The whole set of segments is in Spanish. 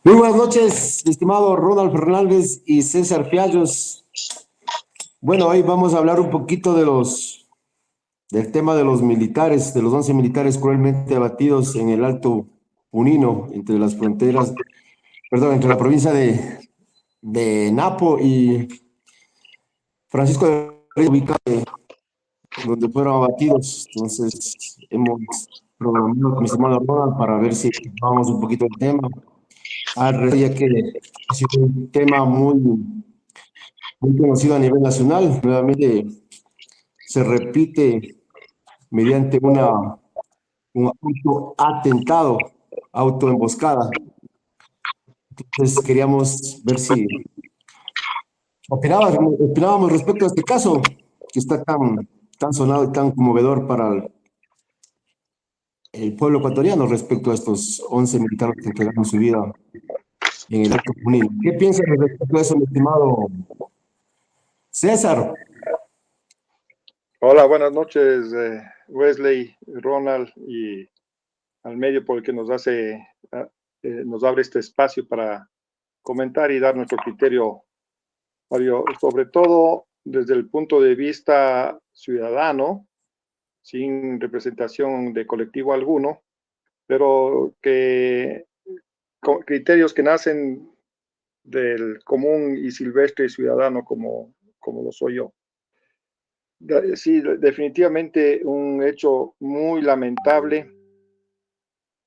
Muy buenas noches, estimado Ronald Fernández y César Fiallos. Bueno, hoy vamos a hablar un poquito del tema de los militares, de los 11 militares cruelmente abatidos en el Alto Punino, entre las fronteras, perdón, entre la provincia de Napo y Francisco de Rey, ubicado donde fueron abatidos. Entonces, hemos programado con mi estimado Ronald para ver si vamos un poquito del tema. Ya que ha sido un tema muy conocido a nivel nacional. Nuevamente se repite mediante un autoatentado, autoemboscada. Entonces queríamos ver si opinábamos respecto a este caso, que está tan sonado y tan conmovedor para el pueblo ecuatoriano respecto a estos 11 militares que entregaron su vida en el Alto Junín. ¿Qué piensas respecto a eso, mi estimado César? Hola, buenas noches, Wesley, Ronald y al medio por el que nos abre este espacio para comentar y dar nuestro criterio, sobre todo desde el punto de vista ciudadano, sin representación de colectivo alguno, pero con criterios que nacen del común y silvestre ciudadano como lo soy yo. Sí, definitivamente un hecho muy lamentable,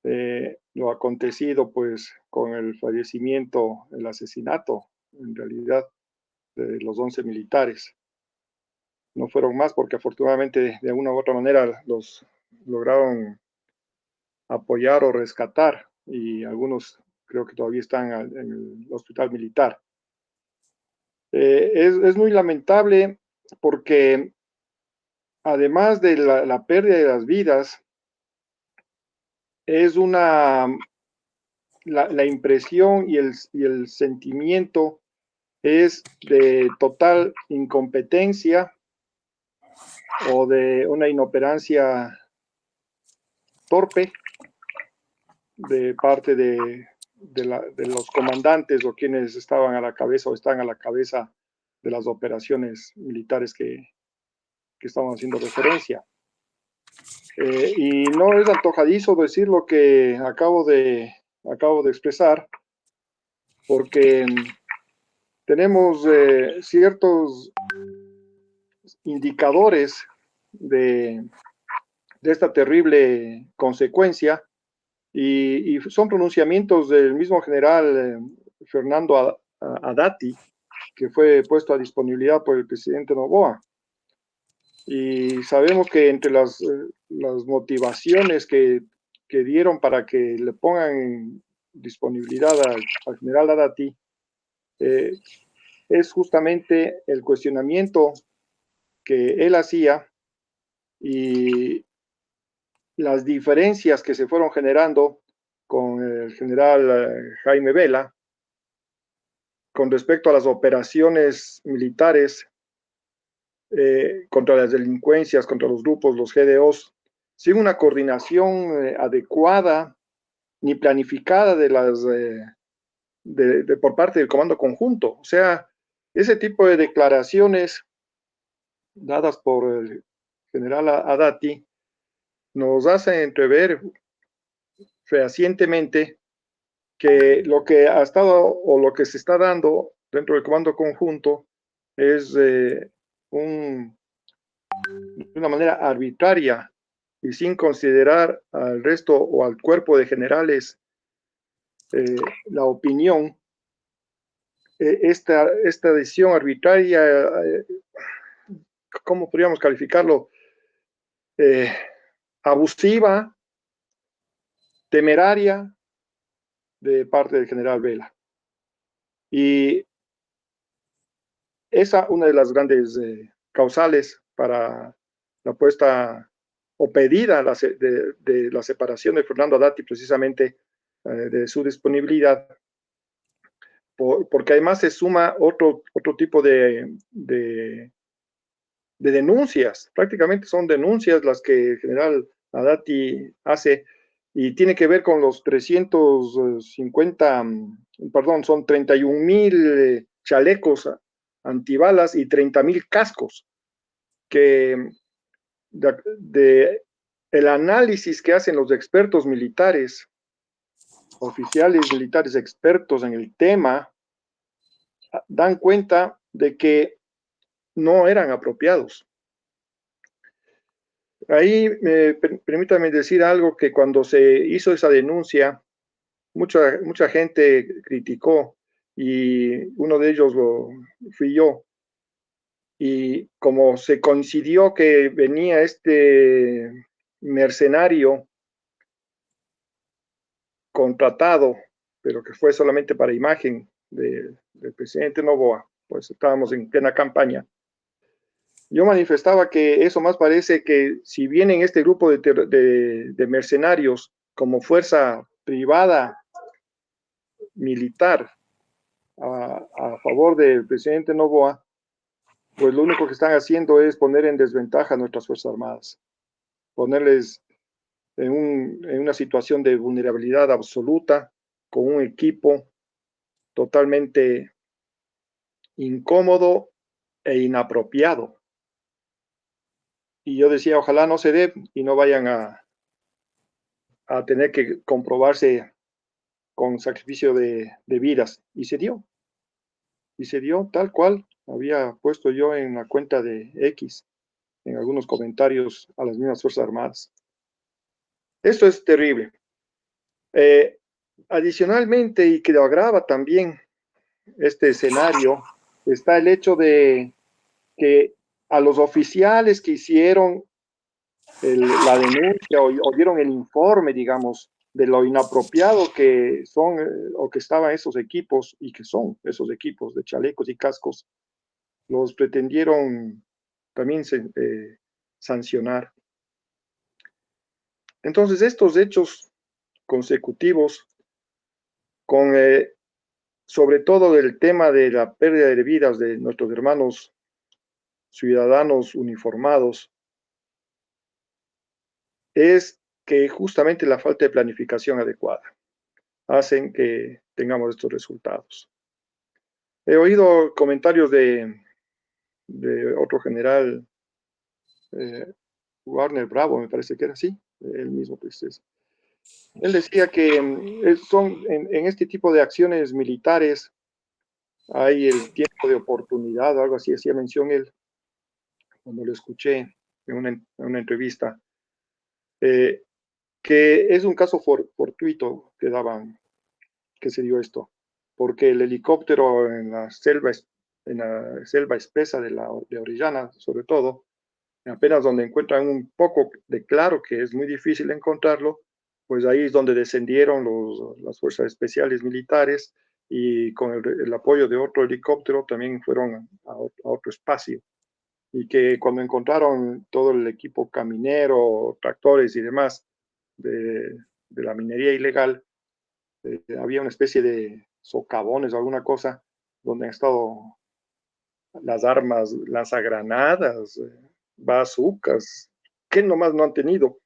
lo acontecido pues con el fallecimiento, el asesinato en realidad de los 11 militares. No fueron más porque afortunadamente de una u otra manera los lograron apoyar o rescatar y algunos creo que todavía están en el hospital militar. Es muy lamentable porque además de la pérdida de las vidas, es la impresión y el sentimiento es de total incompetencia o de una inoperancia torpe de parte de los comandantes o quienes estaban a la cabeza o están a la cabeza de las operaciones militares que estamos haciendo referencia. Y no es antojadizo decir lo que acabo de expresar, porque tenemos ciertos indicadores de esta terrible consecuencia y son pronunciamientos del mismo general Fernando Haddadi, que fue puesto a disponibilidad por el presidente Noboa. Y sabemos que entre las motivaciones que dieron para que le pongan en disponibilidad al general Haddadi es justamente el cuestionamiento que él hacía y las diferencias que se fueron generando con el general Jaime Vela con respecto a las operaciones militares contra las delincuencias, contra los grupos, los GDOs, sin una coordinación adecuada ni planificada por parte del Comando Conjunto. O sea, ese tipo de declaraciones dadas por el general Haddadi nos hacen entrever fehacientemente que lo que ha estado o lo que se está dando dentro del Comando Conjunto es de una manera arbitraria y sin considerar al resto o al cuerpo de generales la opinión. Esta decisión arbitraria, ¿cómo podríamos calificarlo? Abusiva, temeraria de parte del general Vela. Y esa una de las grandes causales para la puesta o pedida de la separación de Fernando Haddadi, precisamente de su disponibilidad, porque además se suma otro tipo de denuncias, prácticamente son denuncias las que el general Haddadi hace y tiene que ver con los 350 perdón, son 31.000 chalecos antibalas y 30.000 cascos, que el análisis que hacen los expertos militares, oficiales militares expertos en el tema, dan cuenta de que no eran apropiados. Ahí permítame decir algo, que cuando se hizo esa denuncia, mucha gente criticó, y uno de ellos fui yo. Y como se coincidió que venía este mercenario contratado, pero que fue solamente para imagen del presidente Noboa, pues estábamos en plena campaña. Yo manifestaba que eso más parece que si vienen este grupo de mercenarios como fuerza privada militar a favor del presidente Noboa, pues lo único que están haciendo es poner en desventaja a nuestras Fuerzas Armadas, ponerles en una situación de vulnerabilidad absoluta, con un equipo totalmente incómodo e inapropiado. Y yo decía, ojalá no se dé y no vayan a tener que comprobarse con sacrificio de vidas. Y se dio tal cual había puesto yo en la cuenta de X, en algunos comentarios a las mismas Fuerzas Armadas. Esto es terrible. Adicionalmente, y que lo agrava también este escenario, está el hecho de que a los oficiales que hicieron la denuncia o dieron el informe, digamos, de lo inapropiado que son o que estaban esos equipos, y que son esos equipos de chalecos y cascos, los pretendieron también sancionar. Entonces, estos hechos consecutivos, con sobre todo del tema de la pérdida de vidas de nuestros hermanos ciudadanos uniformados, es que justamente la falta de planificación adecuada hacen que tengamos estos resultados. He oído comentarios de otro general, Warner Bravo, me parece que era así, él mismo. Pues, él decía que en este tipo de acciones militares hay el tiempo de oportunidad, o algo así hacía mención él, cuando lo escuché en una entrevista, que es un caso fortuito que se dio esto, porque el helicóptero en la selva espesa de Orellana, sobre todo, apenas donde encuentran un poco de claro, que es muy difícil encontrarlo, pues ahí es donde descendieron las fuerzas especiales militares, y con el apoyo de otro helicóptero también fueron a otro espacio. Y que cuando encontraron todo el equipo caminero, tractores y demás de la minería ilegal, había una especie de socavones o alguna cosa donde han estado las armas, lanzagranadas, bazucas, que nomás no han tenido.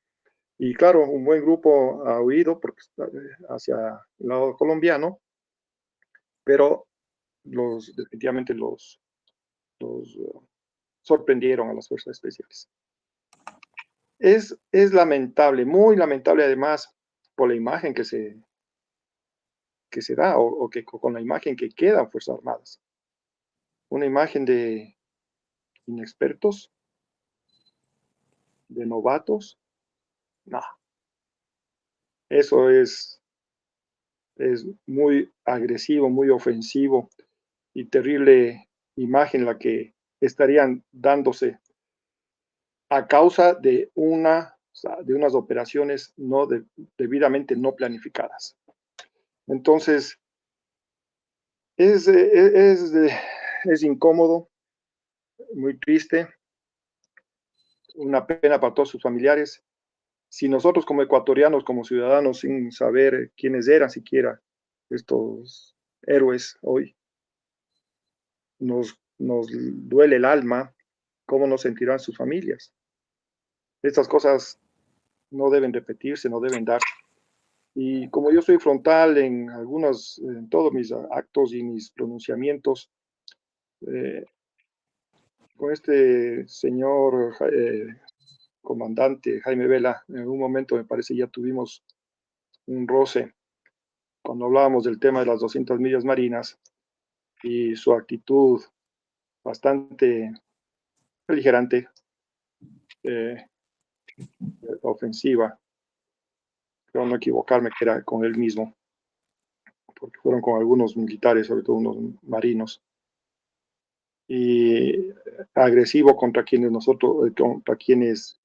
Y claro, un buen grupo ha huido porque hacia el lado colombiano, pero definitivamente los sorprendieron a las fuerzas especiales. Es lamentable, muy lamentable, además, por la imagen que se da, o que con la imagen que quedan Fuerzas Armadas. Una imagen de inexpertos, de novatos. No, eso es muy agresivo, muy ofensivo, y terrible imagen la que estarían dándose a causa de unas operaciones debidamente no planificadas. Entonces, es, es, es incómodo, muy triste, una pena para todos sus familiares. Si nosotros como ecuatorianos, como ciudadanos, sin saber quiénes eran siquiera estos héroes hoy, nos duele el alma, ¿cómo nos sentirán sus familias? Estas cosas no deben repetirse, no deben darse. Y como yo soy frontal en todos mis actos y mis pronunciamientos, con este señor comandante Jaime Vela, en algún momento me parece ya tuvimos un roce cuando hablábamos del tema de las 200 millas marinas y su actitud bastante beligerante, eh, ofensiva, creo no equivocarme que era con él mismo, porque fueron con algunos militares, sobre todo unos marinos, y agresivo contra quienes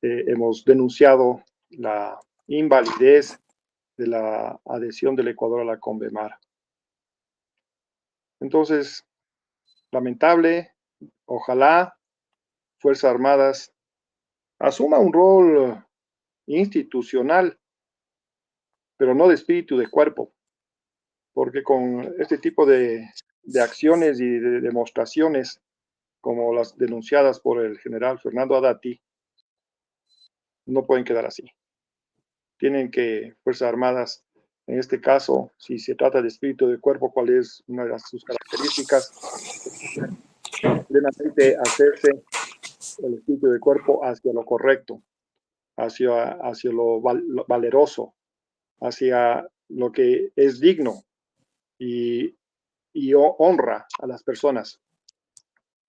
hemos denunciado la invalidez de la adhesión del Ecuador a la Convemar. Entonces, lamentable, ojalá Fuerzas Armadas asuma un rol institucional, pero no de espíritu de cuerpo, porque con este tipo de acciones y de demostraciones, como las denunciadas por el general Fernando Haddati, no pueden quedar así. Tienen que Fuerzas Armadas, en este caso, si se trata de espíritu de cuerpo, cuál es una de sus características, plenamente hacerse el espíritu de cuerpo hacia lo correcto, hacia lo valeroso, hacia lo que es digno y, y honra a las personas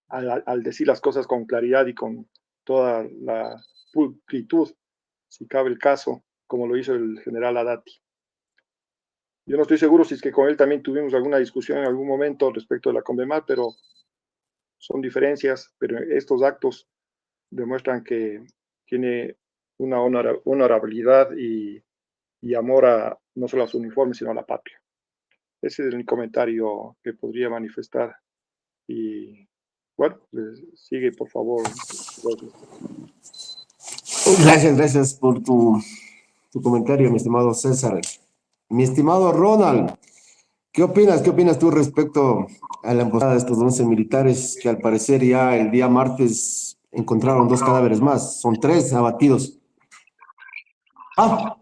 al decir las cosas con claridad y con toda la pulcritud, si cabe el caso, como lo hizo el general Haddati. Yo no estoy seguro si es que con él también tuvimos alguna discusión en algún momento respecto de la Convemar, pero son diferencias, pero estos actos demuestran que tiene una honorabilidad y amor no solo a su uniforme, sino a la patria. Ese es el comentario que podría manifestar. Y bueno, sigue por favor. Gracias por tu comentario, mi estimado César. Mi estimado Ronald, ¿qué opinas? ¿Qué opinas tú respecto a la emboscada de estos 11 militares que al parecer ya el día martes encontraron dos cadáveres más? Son tres abatidos. Ah,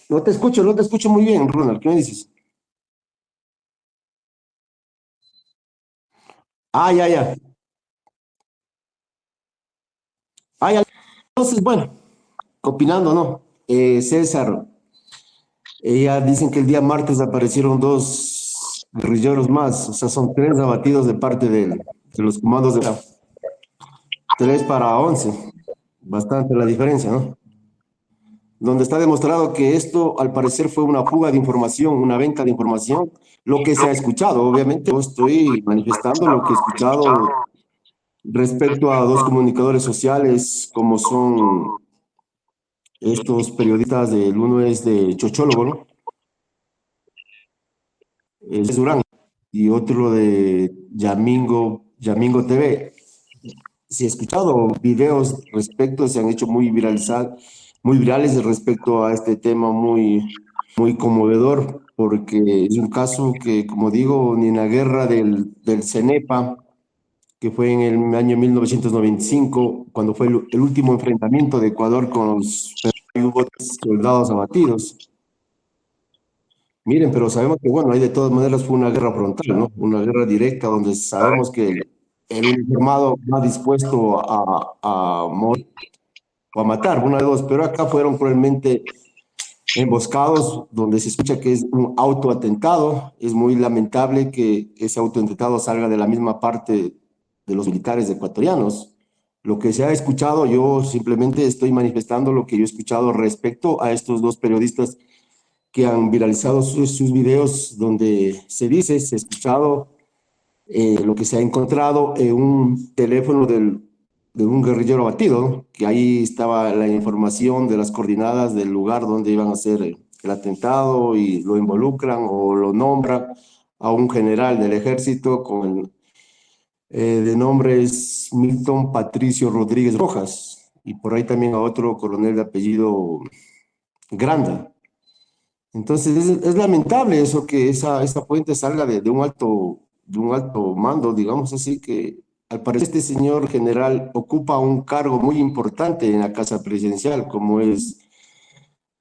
no te escucho muy bien, Ronald. ¿Qué me dices? Ah, ya, ya. Ah, ya. Entonces, bueno, opinando, ¿no? César, ya dicen que el día martes aparecieron dos guerrilleros más, o sea, son tres abatidos de parte de los comandos de la 3 para 11. Bastante la diferencia, ¿no? Donde está demostrado que esto al parecer fue una fuga de información, una venta de información, lo que se ha escuchado. Obviamente, yo estoy manifestando lo que he escuchado respecto a dos comunicadores sociales, como son estos periodistas, uno es de Chochólogo, ¿no? Es Durán, y otro de Yamingo TV. Si he escuchado videos respecto, se han hecho muy virales respecto a este tema muy conmovedor, porque es un caso que, como digo, ni en la guerra del CENEPA, que fue en el año 1995, cuando fue el último enfrentamiento de Ecuador con los hubo soldados abatidos. Miren, pero sabemos que, bueno, ahí de todas maneras fue una guerra frontal, ¿no? Una guerra directa donde sabemos que el uniformado va dispuesto a morir o a matar, una de dos, pero acá fueron cruelmente emboscados, donde se escucha que es un autoatentado. Es muy lamentable que ese autoatentado salga de la misma parte de los militares ecuatorianos. Lo que se ha escuchado, yo simplemente estoy manifestando lo que yo he escuchado respecto a estos dos periodistas que han viralizado sus videos donde se ha escuchado lo que se ha encontrado en un teléfono de un guerrillero abatido, ¿no? Que ahí estaba la información de las coordenadas del lugar donde iban a hacer el atentado y lo involucran o lo nombran a un general del ejército de nombre es Milton Patricio Rodríguez Rojas y por ahí también a otro coronel de apellido Granda. Entonces es lamentable eso que esa fuente salga de un alto mando, digamos así, que al parecer este señor general ocupa un cargo muy importante en la casa presidencial, como es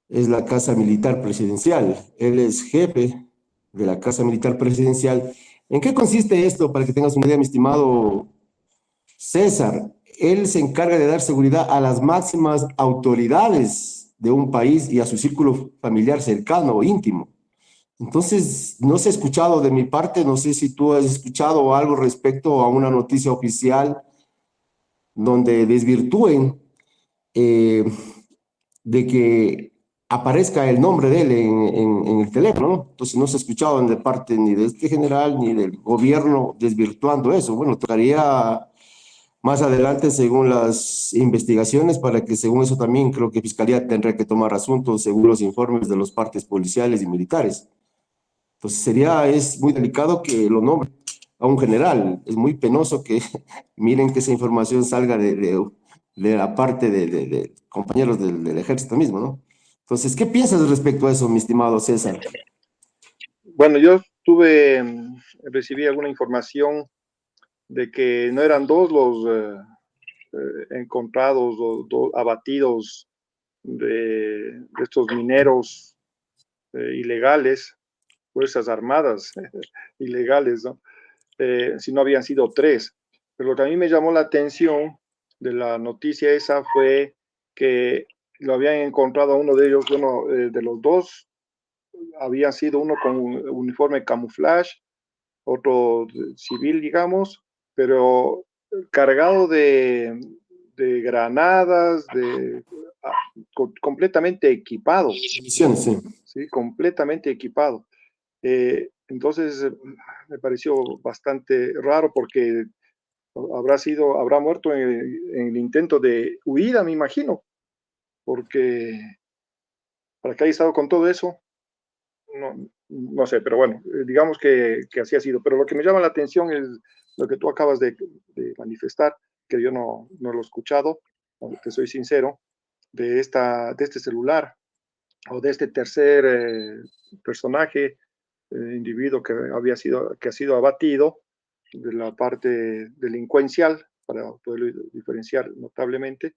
la casa militar presidencial. Él es jefe de la casa militar presidencial. ¿En qué consiste esto? Para que tengas una idea, mi estimado César, él se encarga de dar seguridad a las máximas autoridades de un país y a su círculo familiar cercano o íntimo. Entonces, no se ha escuchado de mi parte, no sé si tú has escuchado algo respecto a una noticia oficial donde desvirtúen eh, de que aparezca el nombre de él en el teléfono, ¿no? Entonces no se ha escuchado de parte ni de este general ni del gobierno desvirtuando eso. Bueno, tocaría más adelante, según las investigaciones, para que según eso también creo que Fiscalía tendrá que tomar asuntos según los informes de los partes policiales y militares. Entonces es muy delicado que lo nombre a un general. Es muy penoso que miren que esa información salga de la parte de compañeros del ejército mismo, ¿no? Entonces, ¿qué piensas respecto a eso, mi estimado César? Bueno, recibí alguna información de que no eran dos los encontrados o abatidos de estos mineros ilegales, fuerzas armadas ilegales, ¿no? Si no habían sido tres. Pero lo que a mí me llamó la atención de la noticia esa fue que lo habían encontrado a uno de ellos, de los dos, había sido uno con un uniforme camuflaje, otro civil, digamos, pero cargado de granadas, completamente equipado, Misiones, sí. ¿sí? Completamente equipado. Entonces, me pareció bastante raro porque habrá muerto en el intento de huida, me imagino, porque para que haya estado con todo eso, no sé, pero bueno, digamos que así ha sido. Pero lo que me llama la atención es lo que tú acabas de manifestar, que yo no lo he escuchado, te soy sincero, de este celular o de este tercer personaje, individuo que ha sido abatido de la parte delincuencial, para poderlo diferenciar notablemente.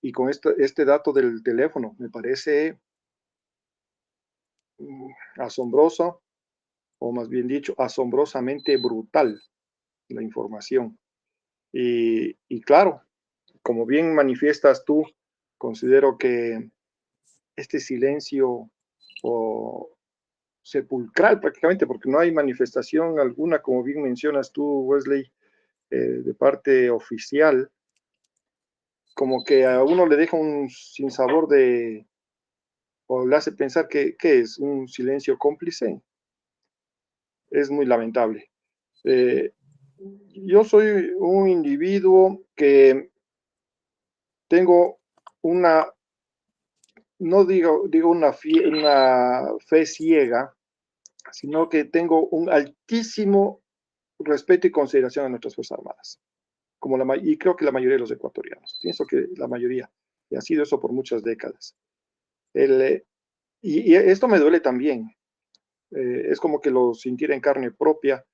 Y con este dato del teléfono, me parece asombroso, o más bien dicho, asombrosamente brutal la información. Y claro, como bien manifiestas tú, considero que este silencio o sepulcral prácticamente, porque no hay manifestación alguna, como bien mencionas tú, Wesley, de parte oficial, como que a uno le deja un sinsabor o le hace pensar que es un silencio cómplice. Es muy lamentable. Eh, yo soy un individuo que tengo una, no digo una fe ciega, sino que tengo un altísimo respeto y consideración a nuestras Fuerzas Armadas, y creo que la mayoría de los ecuatorianos. Pienso que la mayoría, y ha sido eso por muchas décadas. El, y esto me duele también. Es como que lo sintiera en carne propia,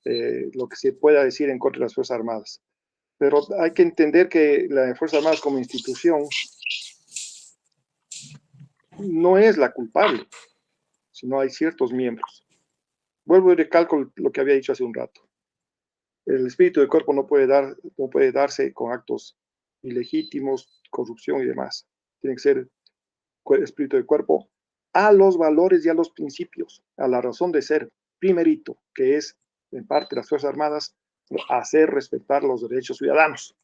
lo que se pueda decir en contra de las Fuerzas Armadas. Pero hay que entender que las Fuerzas Armadas como institución no es la culpable, sino hay ciertos miembros. Vuelvo y recalco lo que había dicho hace un rato. El espíritu del cuerpo no puede darse con actos ilegítimos, corrupción y demás. Tiene que ser espíritu del cuerpo a los valores y a los principios, a la razón de ser, primerito, que es, en parte, las Fuerzas Armadas, hacer respetar los derechos ciudadanos.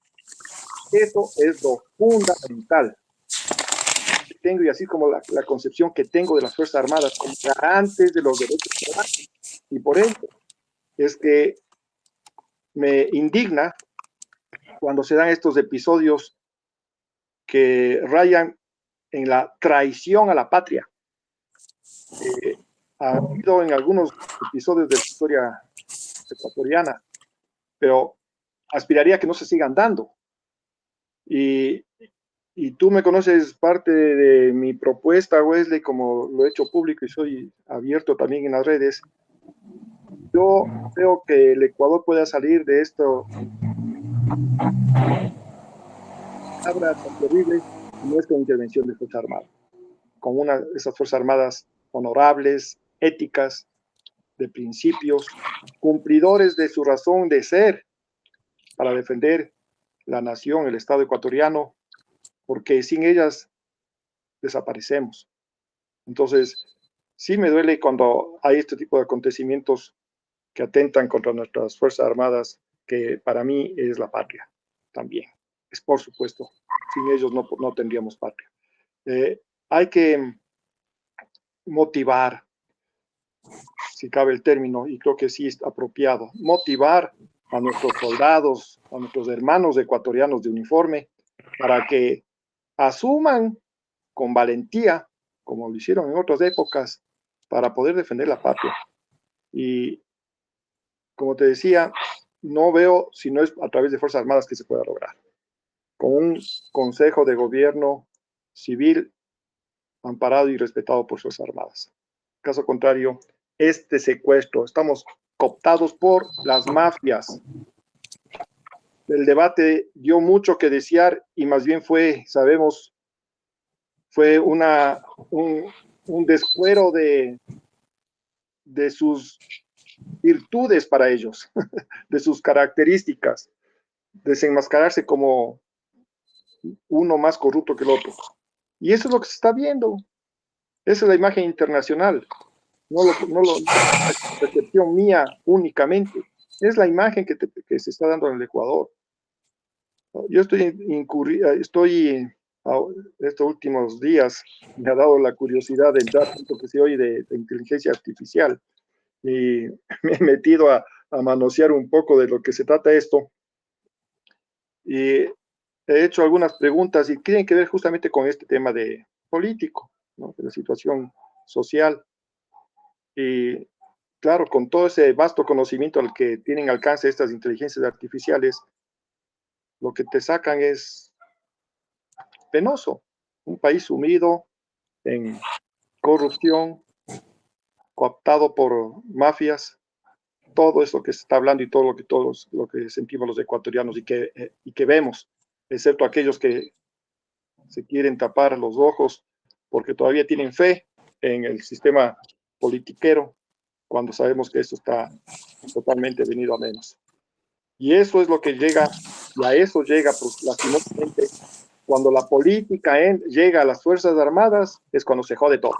Eso es lo fundamental que tengo, y así como la concepción que tengo de las Fuerzas Armadas como garantes de los derechos ciudadanos. Y por eso es que me indigna cuando se dan estos episodios que rayan en la traición a la patria. Ha habido en algunos episodios de la historia ecuatoriana, pero aspiraría a que no se sigan dando. Y, y tú me conoces parte de mi propuesta, Wesley, como lo he hecho público y soy abierto también en las redes. yo creo que el Ecuador pueda salir de esto, palabra tan terrible, no es con intervención de Fuerzas Armadas, con esas Fuerzas Armadas honorables, éticas, de principios, cumplidores de su razón de ser para defender la nación, el Estado ecuatoriano, porque sin ellas desaparecemos. Entonces, sí me duele cuando hay este tipo de acontecimientos que atentan contra nuestras Fuerzas Armadas, que para mí es la patria también. Es por supuesto, sin ellos no tendríamos patria. Hay que motivar, si cabe el término, y creo que sí es apropiado, motivar a nuestros soldados, a nuestros hermanos ecuatorianos de uniforme, para que asuman con valentía, como lo hicieron en otras épocas, para poder defender la patria. Y como te decía, no veo si no es a través de Fuerzas Armadas que se pueda lograr. Con un consejo de gobierno civil amparado y respetado por Fuerzas Armadas. Caso contrario, este secuestro, estamos cooptados por las mafias. El debate dio mucho que desear y más bien fue, sabemos, fue un descuero de sus virtudes para ellos, de sus características, desenmascararse como uno más corrupto que el otro. Y eso es lo que se está viendo. Esa es la imagen internacional. No la percepción mía únicamente. Es la imagen que se está dando en el Ecuador. Yo estoy estos últimos días, me ha dado la curiosidad de entrar tanto que se oye de inteligencia artificial y me he metido a manosear un poco de lo que se trata esto y he hecho algunas preguntas y tienen que ver justamente con este tema de político, ¿no? De la situación social. Y claro, con todo ese vasto conocimiento al que tienen alcance estas inteligencias artificiales, lo que te sacan es penoso. Un país sumido en corrupción, cooptado por mafias, todo eso que se está hablando y todo lo que sentimos los ecuatorianos y que vemos, excepto aquellos que se quieren tapar los ojos porque todavía tienen fe en el sistema politiquero, cuando sabemos que esto está totalmente venido a menos. Y eso es lo que llega, y a eso llega, pues, lastimosamente, cuando la política llega a las Fuerzas Armadas, es cuando se jode todo.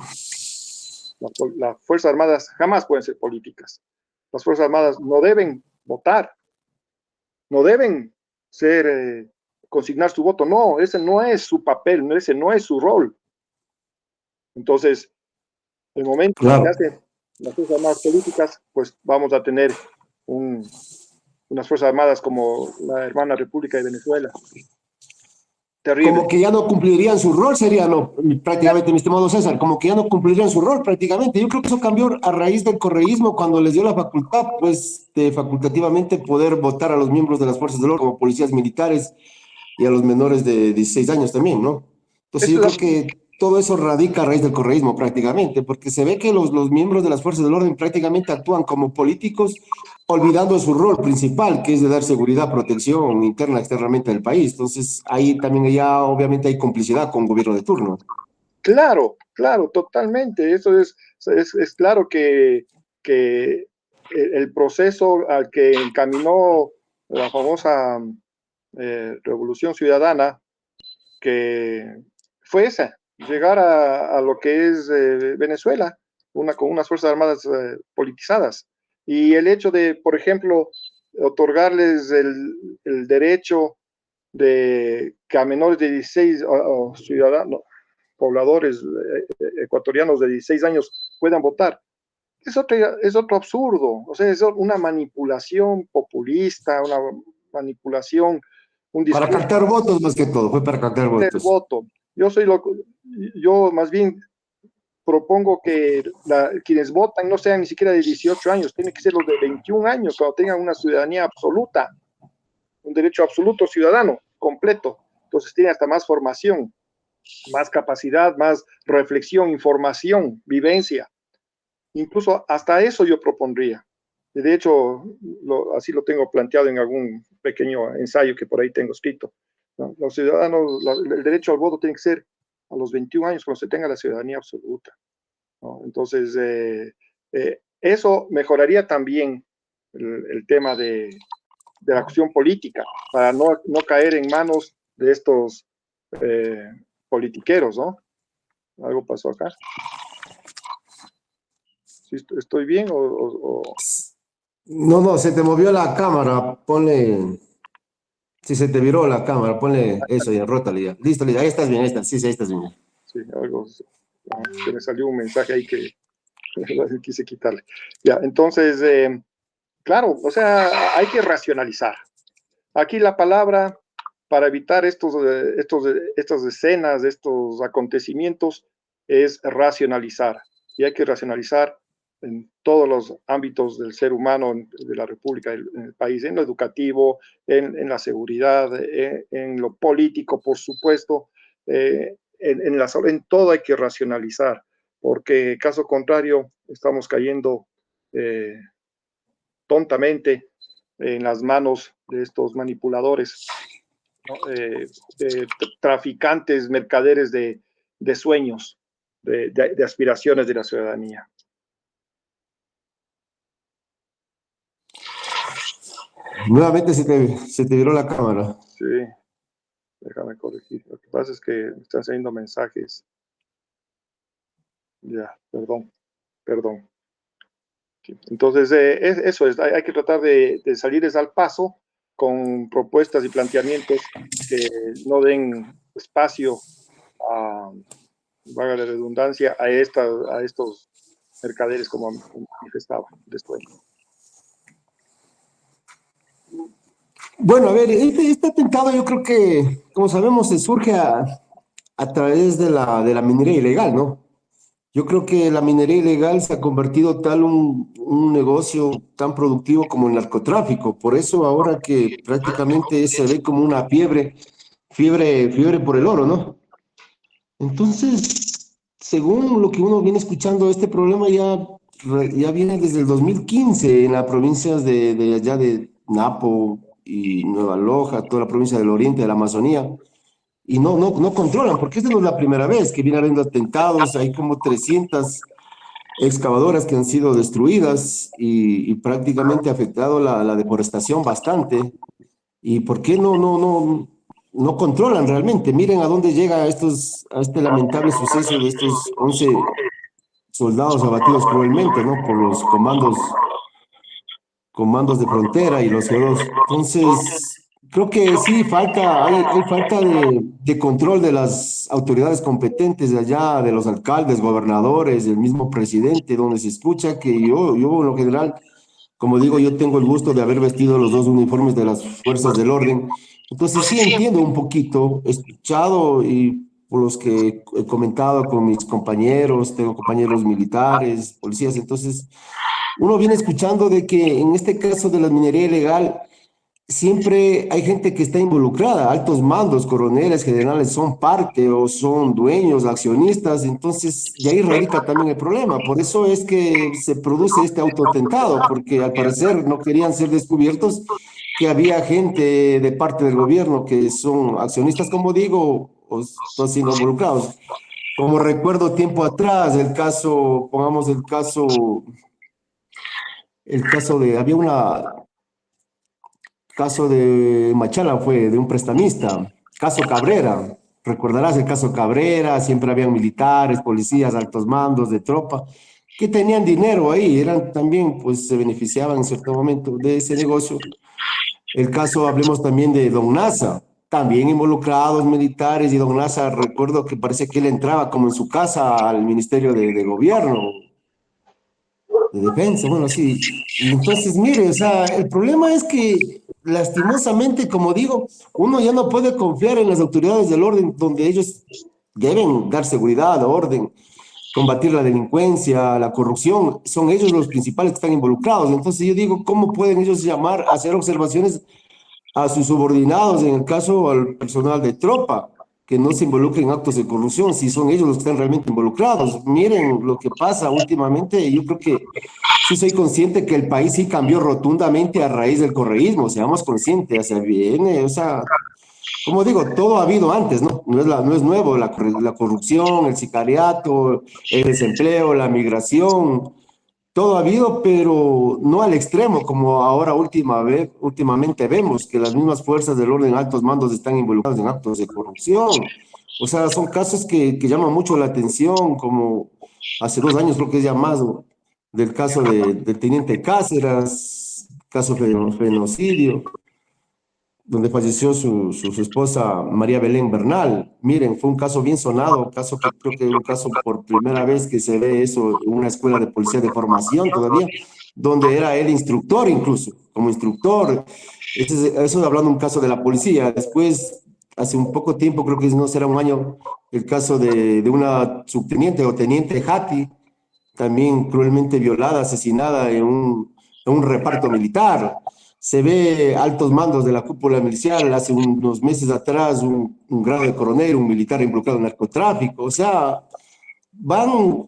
Las Fuerzas Armadas jamás pueden ser políticas. Las Fuerzas Armadas no deben votar, no deben ser, consignar su voto, no, ese no es su papel, ese no es su rol. Entonces, el momento en que se Claro. hacen las Fuerzas Armadas políticas, pues vamos a tener unas Fuerzas Armadas como la hermana República de Venezuela. Terrible. Como que ya no cumplirían su rol, sería lo, prácticamente, mi estimado César, como que ya no cumplirían su rol prácticamente. Yo creo que eso cambió a raíz del correísmo cuando les dio la facultad, pues, de facultativamente poder votar a los miembros de las fuerzas del orden como policías militares y a los menores de 16 años también, ¿no? Entonces yo Eso creo es, que todo eso radica a raíz del correísmo prácticamente, porque se ve que los miembros de las fuerzas del orden prácticamente actúan como políticos, olvidando su rol principal, que es de dar seguridad, protección interna, externamente del país. Entonces ahí también ya obviamente hay complicidad con el gobierno de turno. claro, claro, totalmente. Eso es claro que el proceso al que encaminó la famosa Revolución Ciudadana, que fue esa, llegar a lo que es Venezuela, con unas Fuerzas Armadas politizadas. Y el hecho de, por ejemplo, otorgarles el derecho de que a menores de 16 ciudadanos, pobladores ecuatorianos de 16 años puedan votar. Es otro absurdo, o sea, es una manipulación populista, una manipulación, un Para discurso captar votos más que todo, fue para captar del votos. voto. Yo más bien propongo que quienes votan no sean ni siquiera de 18 años, tienen que ser los de 21 años, cuando tengan una ciudadanía absoluta, un derecho absoluto ciudadano, completo. Entonces tiene hasta más formación, más capacidad, más reflexión, información, vivencia. Incluso hasta eso yo propondría. De hecho, así lo tengo planteado en algún pequeño ensayo que por ahí tengo escrito, ¿no? Los ciudadanos, el derecho al voto tiene que ser a los 21 años cuando se tenga la ciudadanía absoluta, ¿no? Entonces, eso mejoraría también el tema de la acción política, para no caer en manos de estos politiqueros, ¿no? ¿Algo pasó acá? ¿Sí estoy bien o... No, no, se te movió la cámara, ponle, si se te viró la cámara, ponle eso y enrótale ya. Listo, listo, ahí estás bien, ahí estás, sí, sí, ahí estás bien. Sí, algo, se me salió un mensaje ahí que quise quitarle. Ya, entonces, claro, o sea, hay que racionalizar. Aquí la palabra para evitar estas escenas, estos acontecimientos, es racionalizar. Y hay que racionalizar en todos los ámbitos del ser humano, de la República, en el país, en lo educativo, en la seguridad, en lo político, por supuesto, en todo hay que racionalizar, porque caso contrario estamos cayendo eh, tontamente en las manos de estos manipuladores, ¿no? Traficantes, mercaderes de sueños, de aspiraciones de la ciudadanía. Nuevamente se te viró la cámara. Sí, déjame corregir. Lo que pasa es que me están saliendo mensajes. Ya, perdón. Entonces, eso es, hay que tratar de salirles al paso con propuestas y planteamientos que no den espacio a, valga la redundancia, a estos mercaderes como manifestaba después. Bueno, a ver, este atentado yo creo que, como sabemos, se surge a través de la minería ilegal, ¿no? Yo creo que la minería ilegal se ha convertido tal un negocio tan productivo como el narcotráfico. Por eso ahora que prácticamente se ve como una fiebre por el oro, ¿no? Entonces, según lo que uno viene escuchando, este problema ya viene desde el 2015 en las provincias de allá de Napo y Nueva Loja, toda la provincia del oriente de la Amazonía. Y no controlan, porque esta no es la primera vez que viene habiendo atentados. Hay como 300 excavadoras que han sido destruidas y prácticamente ha afectado la deforestación bastante. ¿Y por qué no controlan realmente? Miren a dónde llega a este lamentable suceso de estos 11 soldados abatidos cruelmente, ¿no? Por los comandos de frontera y los G2. Entonces, creo que sí, hay falta de control de las autoridades competentes de allá, de los alcaldes, gobernadores, del mismo presidente, donde se escucha que yo en lo general, como digo, yo tengo el gusto de haber vestido los dos uniformes de las fuerzas del orden. Entonces sí entiendo un poquito, he escuchado y por los que he comentado con mis compañeros, tengo compañeros militares, policías, entonces uno viene escuchando de que en este caso de la minería ilegal siempre hay gente que está involucrada, altos mandos, coroneles, generales son parte o son dueños, accionistas, entonces de ahí radica también el problema. Por eso es que se produce este autoatentado, porque al parecer no querían ser descubiertos que había gente de parte del gobierno que son accionistas, como digo, o están siendo involucrados. Como recuerdo tiempo atrás, pongamos el caso había caso de Machala fue de un prestamista, caso Cabrera. Recordarás el caso Cabrera, siempre habían militares, policías, altos mandos de tropa que tenían dinero ahí, eran también, pues se beneficiaban en cierto momento de ese negocio. El caso, hablemos también de Don Nasa, también involucrados militares y Don Nasa, recuerdo que parece que él entraba como en su casa al Ministerio de Gobierno, de defensa, bueno, sí. Y entonces, mire, o sea, el problema es que lastimosamente, como digo, uno ya no puede confiar en las autoridades del orden, donde ellos deben dar seguridad, orden, combatir la delincuencia, la corrupción, son ellos los principales que están involucrados. Entonces yo digo, ¿cómo pueden ellos llamar a hacer observaciones a sus subordinados, en el caso al personal de tropa? que no se involucren en actos de corrupción, si son ellos los que están realmente involucrados. Miren lo que pasa últimamente, yo creo que sí soy consciente que el país sí cambió rotundamente a raíz del correísmo, seamos conscientes, o sea, viene, o sea, como digo, todo ha habido antes, ¿no? No es nuevo, la corrupción, el sicariato, el desempleo, la migración, todo ha habido, pero no al extremo, como ahora últimamente vemos, que las mismas fuerzas del orden altos mandos están involucradas en actos de corrupción. O sea, son casos que llaman mucho la atención, como hace 2 años creo que es ya más, ¿no? Del caso del teniente Cáceres, caso de genocidio donde falleció su esposa María Belén Bernal. Miren, fue un caso bien sonado, caso que creo que es un caso por primera vez que se ve eso en una escuela de policía de formación todavía, donde era él instructor incluso, como instructor. Eso hablando un caso de la policía. Después, hace un poco tiempo, creo que no será un año, el caso de una subteniente o teniente Hati, también cruelmente violada, asesinada en un reparto militar. Se ve altos mandos de la cúpula milicial, hace unos meses atrás un grado de coronel, un militar involucrado en narcotráfico, o sea, van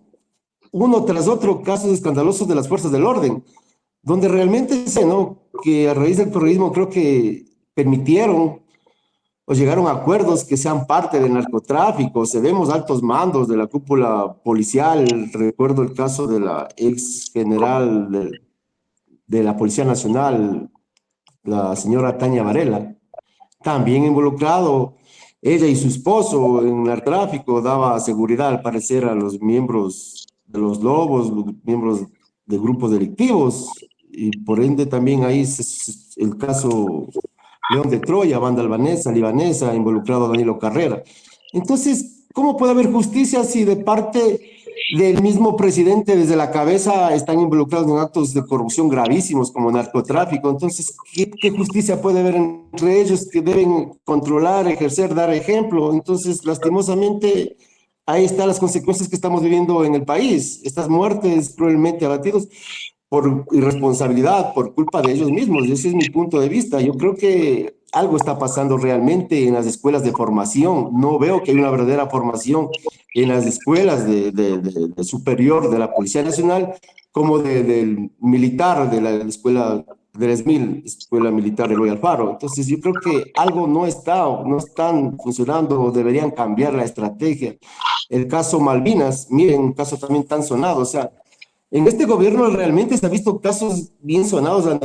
uno tras otro casos escandalosos de las fuerzas del orden, donde realmente sé, ¿no? Que a raíz del terrorismo creo que permitieron o llegaron a acuerdos que sean parte del narcotráfico. Se vemos altos mandos de la cúpula policial. Recuerdo el caso de la ex general de la Policía Nacional, la señora Tania Varela, también involucrado ella y su esposo en narcotráfico, daba seguridad al parecer a los miembros de los lobos, los miembros de grupos delictivos, y por ende también ahí el caso León de Troya, banda albanesa, libanesa, involucrado a Danilo Carrera. Entonces, ¿cómo puede haber justicia si de parte del mismo presidente desde la cabeza están involucrados en actos de corrupción gravísimos como narcotráfico? Entonces, ¿qué justicia puede haber entre ellos que deben controlar, ejercer, dar ejemplo? Entonces, lastimosamente, ahí están las consecuencias que estamos viviendo en el país. Estas muertes cruelmente abatidos por irresponsabilidad, por culpa de ellos mismos. Ese es mi punto de vista. Yo creo que algo está pasando realmente en las escuelas de formación. No veo que hay una verdadera formación en las escuelas de superior de la Policía Nacional como del militar, de la escuela del ESMIL, Escuela Militar Eloy Alfaro. Entonces yo creo que algo no están funcionando o deberían cambiar la estrategia. El caso Malvinas, miren, un caso también tan sonado, o sea, en este gobierno realmente se ha visto casos bien sonados a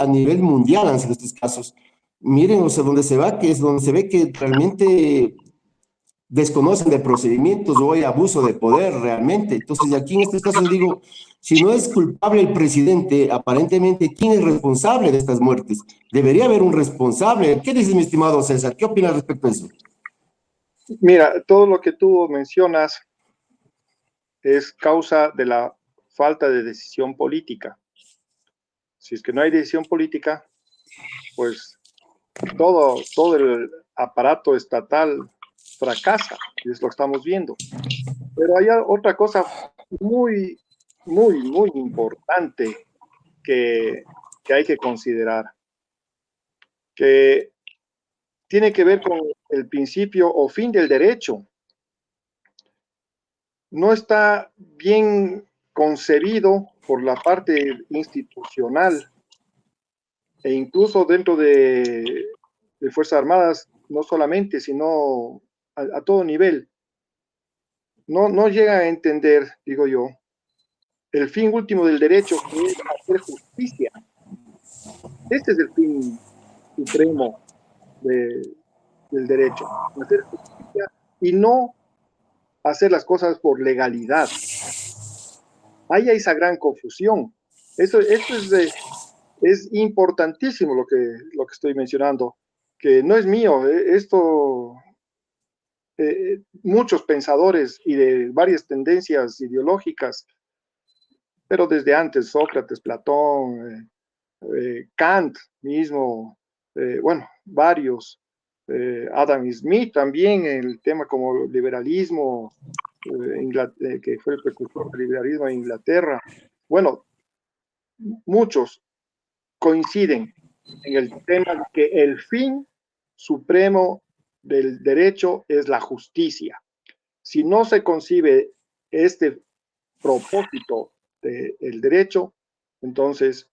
nivel mundial han sido estos casos. Miren, o sea, donde se va, que es donde se ve que realmente desconocen de procedimientos o hay abuso de poder realmente. Entonces, aquí en estos casos digo, si no es culpable el presidente, aparentemente, ¿quién es responsable de estas muertes? Debería haber un responsable. ¿Qué dices, mi estimado César? ¿Qué opinas respecto a eso? Mira, todo lo que tú mencionas es causa de la falta de decisión política. Si es que no hay decisión política, pues todo el aparato estatal fracasa, y es lo que estamos viendo. Pero hay otra cosa muy, muy importante que hay que considerar, que tiene que ver con el principio o fin del derecho. No está bien concebido por la parte institucional e incluso dentro de Fuerzas Armadas, no solamente, sino a todo nivel. No llega a entender, digo yo, el fin último del derecho, que es hacer justicia. Este es el fin supremo de, del derecho, hacer justicia y no hacer las cosas por legalidad. Hay esa gran confusión. Esto es importantísimo lo que estoy mencionando, que no es mío. Muchos pensadores y de varias tendencias ideológicas, pero desde antes, Sócrates, Platón, Kant mismo, bueno, varios, Adam Smith también, el tema como liberalismo, que fue el precursor del liberalismo en Inglaterra. Bueno, muchos coinciden en el tema de que el fin supremo del derecho es la justicia. Si no se concibe este propósito del derecho, entonces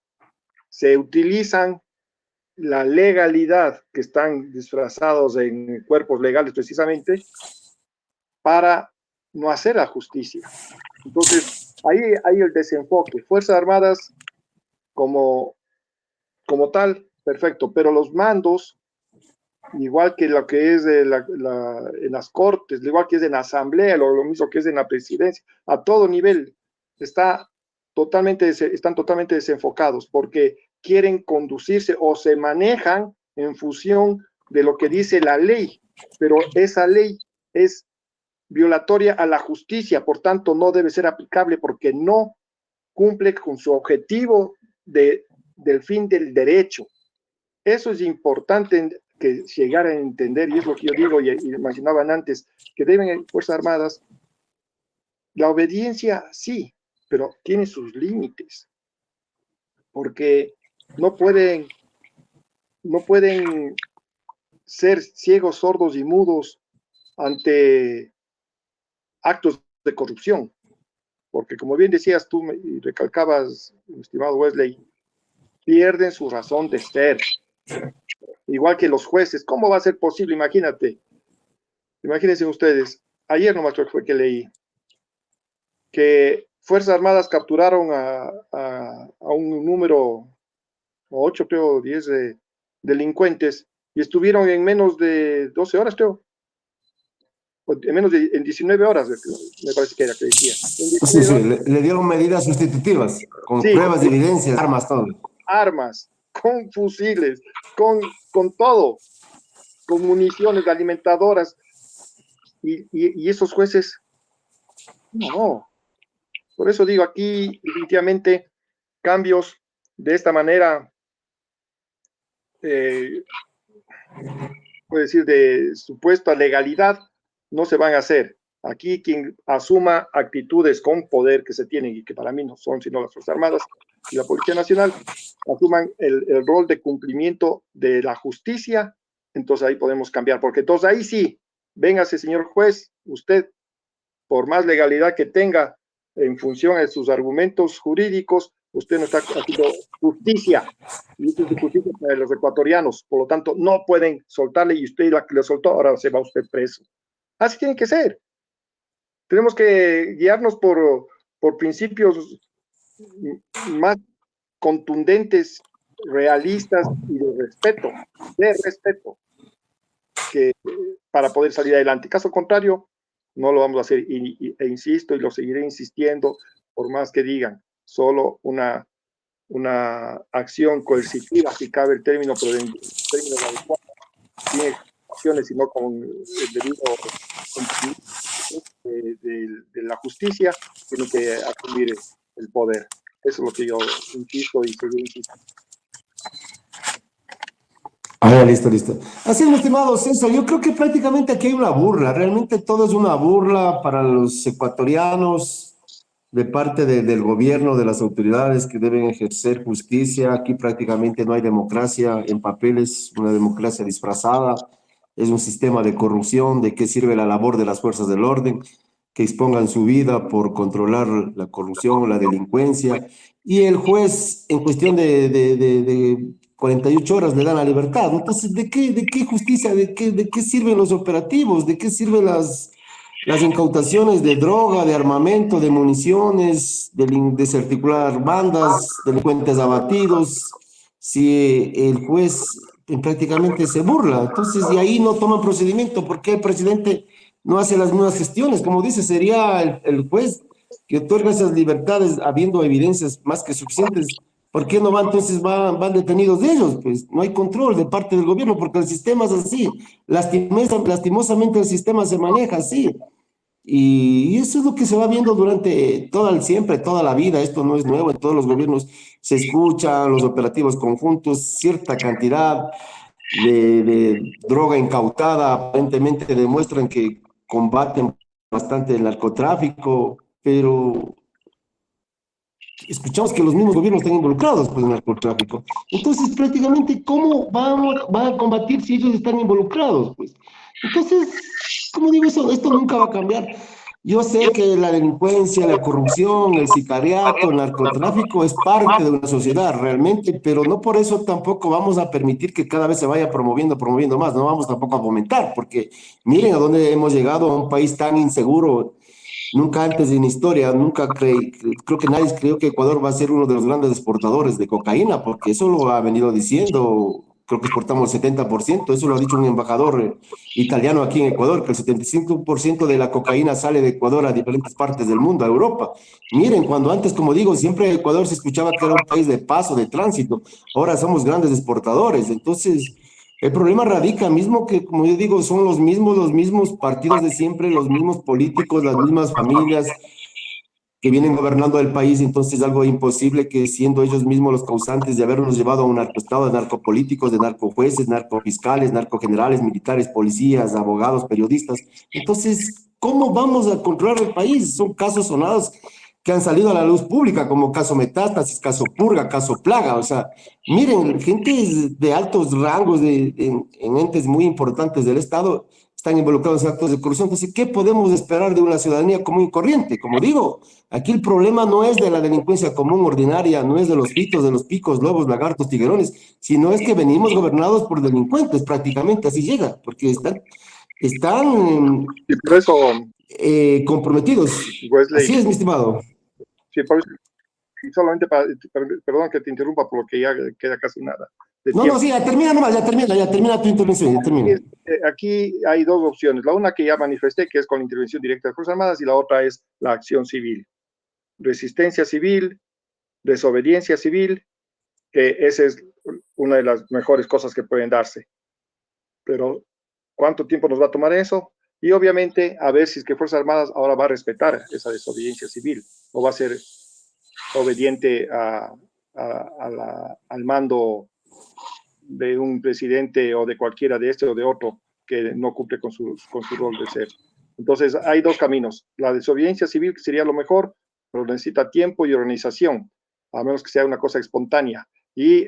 se utilizan la legalidad, que están disfrazados en cuerpos legales precisamente, para no hacer la justicia. Entonces, ahí hay el desenfoque. Fuerzas Armadas como tal, perfecto, pero los mandos, igual que lo que es en las cortes, igual que es en la asamblea, lo mismo que es en la presidencia, a todo nivel, están totalmente desenfocados porque quieren conducirse o se manejan en función de lo que dice la ley, pero esa ley es violatoria a la justicia, por tanto no debe ser aplicable porque no cumple con su objetivo del fin del derecho. Eso es importante que llegar a entender, y es lo que yo digo y mencionaban antes, que deben Fuerzas Armadas, la obediencia sí, pero tiene sus límites, porque no pueden ser ciegos, sordos y mudos ante actos de corrupción, porque como bien decías tú y recalcabas, estimado Wesley, pierden su razón de ser, igual que los jueces. ¿Cómo va a ser posible? Imagínense ustedes, ayer nomás creo que fue que leí, que Fuerzas Armadas capturaron a un número 8, creo, 10 delincuentes y estuvieron en menos de 12 horas, creo. En 19 horas, me parece que era que decía. Sí, sí, le dieron medidas sustitutivas, con Sí, pruebas, evidencias, armas, todo. armas, con fusiles, con todo, con municiones alimentadoras. Y esos jueces, no. Por eso digo, aquí definitivamente cambios de esta manera, puedo decir, de supuesta legalidad, no se van a hacer. Aquí quien asuma actitudes con poder que se tienen y que para mí no son sino las Fuerzas Armadas y la Policía Nacional, asuman el rol de cumplimiento de la justicia, entonces ahí podemos cambiar, porque entonces ahí sí, véngase señor juez, usted, por más legalidad que tenga en función de sus argumentos jurídicos, usted no está haciendo justicia, y esto es de justicia para los ecuatorianos, por lo tanto no pueden soltarle y usted la que le soltó, ahora se va usted preso. Así tiene que ser. Tenemos que guiarnos por principios más contundentes, realistas y de respeto, que para poder salir adelante. Caso contrario, no lo vamos a hacer. E insisto, y lo seguiré insistiendo, por más que digan, solo una acción coercitiva, si cabe el término, pero en términos adecuados, sin explicaciones, sino con el debido cumplimiento de la justicia, tiene que asumir el poder. Eso es lo que yo insisto y seguiré insistiendo. Ah, listo, listo. Así es, mi estimado César, yo creo que prácticamente aquí hay una burla, realmente todo es una burla para los ecuatorianos de parte del gobierno, de las autoridades que deben ejercer justicia. Aquí prácticamente no hay democracia en papeles, una democracia disfrazada, es un sistema de corrupción. ¿De qué sirve la labor de las fuerzas del orden? Que expongan su vida por controlar la corrupción, la delincuencia, y el juez en cuestión de 48 horas le dan la libertad. Entonces, ¿de qué justicia, de qué sirven los operativos? ¿De qué sirven las incautaciones de droga, de armamento, de municiones, de desarticular bandas, delincuentes abatidos, si el juez prácticamente se burla? Entonces, y ahí no toman procedimiento, porque el presidente no hace las nuevas gestiones? Como dice, sería el juez que otorga esas libertades habiendo evidencias más que suficientes. ¿Por qué no van entonces van detenidos de ellos? Pues no hay control de parte del gobierno porque el sistema es así. Lastimosamente el sistema se maneja así. Y eso es lo que se va viendo durante siempre, toda la vida. Esto no es nuevo, en todos los gobiernos se escuchan los operativos conjuntos, cierta cantidad de droga incautada, aparentemente demuestran que combaten bastante el narcotráfico, pero escuchamos que los mismos gobiernos están involucrados pues, en el narcotráfico. Entonces, prácticamente, ¿cómo van a combatir si ellos están involucrados? Pues? Entonces, como digo, esto nunca va a cambiar. Yo sé que la delincuencia, la corrupción, el sicariato, el narcotráfico es parte de una sociedad realmente, pero no por eso tampoco vamos a permitir que cada vez se vaya promoviendo más, no vamos tampoco a fomentar, porque miren a dónde hemos llegado, a un país tan inseguro. Nunca antes en historia, creo que nadie creyó que Ecuador va a ser uno de los grandes exportadores de cocaína, porque eso lo ha venido diciendo, creo que exportamos el 70%, eso lo ha dicho un embajador italiano aquí en Ecuador, que el 75% de la cocaína sale de Ecuador a diferentes partes del mundo, a Europa. Miren, cuando antes, como digo, siempre Ecuador se escuchaba que era un país de paso, de tránsito, ahora somos grandes exportadores, entonces... El problema radica mismo que, como yo digo, son los mismos partidos de siempre, los mismos políticos, las mismas familias que vienen gobernando el país, entonces es algo imposible que siendo ellos mismos los causantes de habernos llevado a un narcoestado de narcopolíticos, de narcojueces, narcofiscales, narcogenerales, militares, policías, abogados, periodistas. Entonces, ¿cómo vamos a controlar el país? Son casos sonados que han salido a la luz pública, como caso Metástasis, caso Purga, caso Plaga. O sea, miren, gente de altos rangos en entes muy importantes del Estado están involucrados en actos de corrupción. Entonces, ¿qué podemos esperar de una ciudadanía común y corriente? Como digo, aquí el problema no es de la delincuencia común ordinaria, no es de los pitos, de los picos, lobos, lagartos, tiguerones, sino es que venimos gobernados por delincuentes, prácticamente así llega, porque están Y por eso, comprometidos. Wesley, Así es, mi estimado. sí, por eso, y solamente perdón que te interrumpa porque ya queda casi nada de No, tiempo. sí, ya termina nomás, ya termina tu intervención, ya termina. Aquí hay dos opciones. La una que ya manifesté, que es con la intervención directa de las Fuerzas Armadas, y la otra es la acción civil. Resistencia civil, desobediencia civil, que esa es una de las mejores cosas que pueden darse. Pero, ¿cuánto tiempo nos va a tomar eso? Y obviamente, a ver si es que Fuerzas Armadas ahora va a respetar esa desobediencia civil, o va a ser obediente al mando de un presidente o de cualquiera de este o de otro que no cumple con su rol de ser. Entonces, hay dos caminos. La desobediencia civil, que sería lo mejor, pero necesita tiempo y organización, a menos que sea una cosa espontánea. Y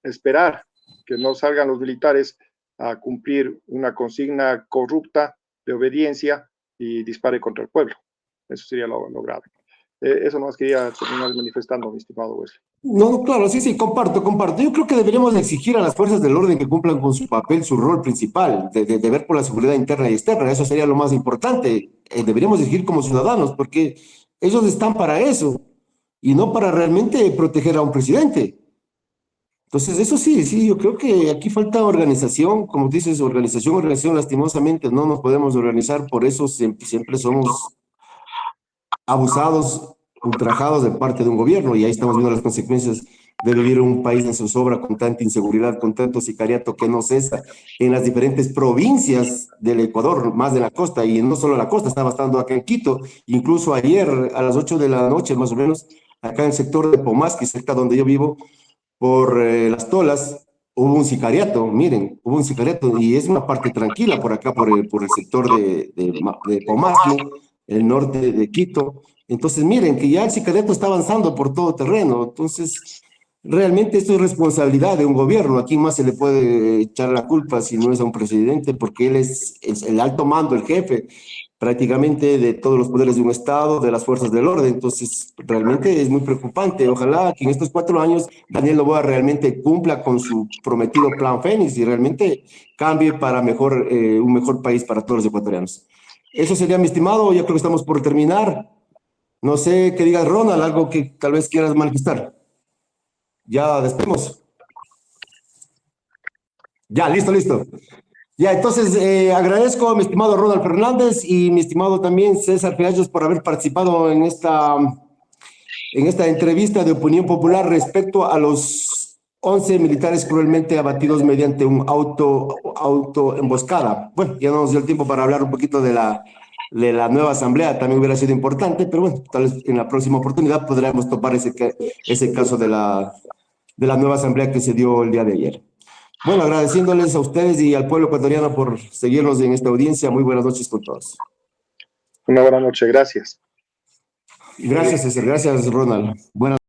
esperar que no salgan los militares a cumplir una consigna corrupta de obediencia y dispare contra el pueblo. Eso sería lo grave. Eso nomás quería terminar manifestando, mi estimado Wesley. No, claro, sí, comparto. Yo creo que deberíamos exigir a las fuerzas del orden que cumplan con su papel, su rol principal, de ver por la seguridad interna y externa. Eso sería lo más importante. Deberíamos exigir como ciudadanos, porque ellos están para eso y no para realmente proteger a un presidente. Entonces, eso sí, yo creo que aquí falta organización, como dices, organización, lastimosamente no nos podemos organizar, por eso siempre somos abusados, ultrajados de parte de un gobierno, y ahí estamos viendo las consecuencias de vivir en un país en zozobra con tanta inseguridad, con tanto sicariato que no cesa en las diferentes provincias del Ecuador, más de la costa, y no solo la costa, estaba estando acá en Quito, incluso ayer a las 8 de la noche más o menos, acá en el sector de Pomasqui, cerca donde yo vivo, por Las Tolas, hubo un sicariato, miren, hubo un sicariato, y es una parte tranquila por acá, por el sector de Pomasqui, el norte de Quito. Entonces, miren, que ya el sicariato está avanzando por todo terreno. Entonces, realmente esto es responsabilidad de un gobierno. ¿A quién más se le puede echar la culpa si no es a un presidente? Porque él es el alto mando, el jefe prácticamente de todos los poderes de un Estado, de las fuerzas del orden. Entonces, realmente es muy preocupante. Ojalá que en estos 4 años Daniel Noboa realmente cumpla con su prometido Plan Fénix y realmente cambie para un mejor país para todos los ecuatorianos. Eso sería, mi estimado. Ya creo que estamos por terminar. No sé qué digas, Ronald, algo que tal vez quieras manifestar. Ya despedimos. Ya, listo. Ya, entonces agradezco a mi estimado Ronald Fernández y mi estimado también César Fiallos por haber participado en esta entrevista de opinión popular respecto a los 11 militares cruelmente abatidos mediante un auto emboscada. Bueno, ya no nos dio el tiempo para hablar un poquito de la nueva asamblea, también hubiera sido importante, pero bueno, tal vez en la próxima oportunidad podremos topar ese caso de la nueva asamblea que se dio el día de ayer. Bueno, agradeciéndoles a ustedes y al pueblo ecuatoriano por seguirnos en esta audiencia. Muy buenas noches con todos. Una buena noche, gracias. Gracias, César. Gracias, Ronald. Buenas